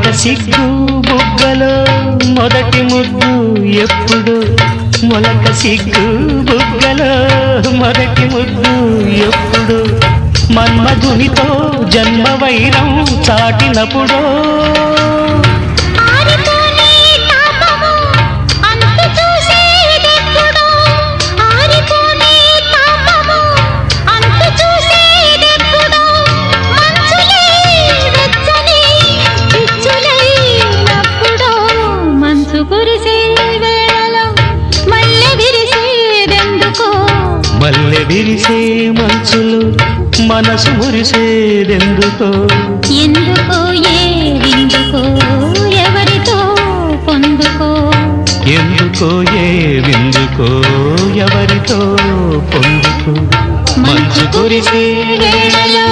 మొలక సిగ్గు బుగ్గలో మొదటి ముద్దు ఎప్పుడు మొలక సిగ్గు బుగ్గలో మొదటి ముద్దు ఎప్పుడు మన్మధునితో జన్మ వైరం చాటినప్పుడు మల్లె విరిసే మంచులు మనసు మురిసేదెందుకో ఎందుకో ఏవిందుకో ఎవరితో పొందుకో ఎందుకో ఏవిందుకో ఎవరితో పొందుకో మంచు కురిసే వేళలో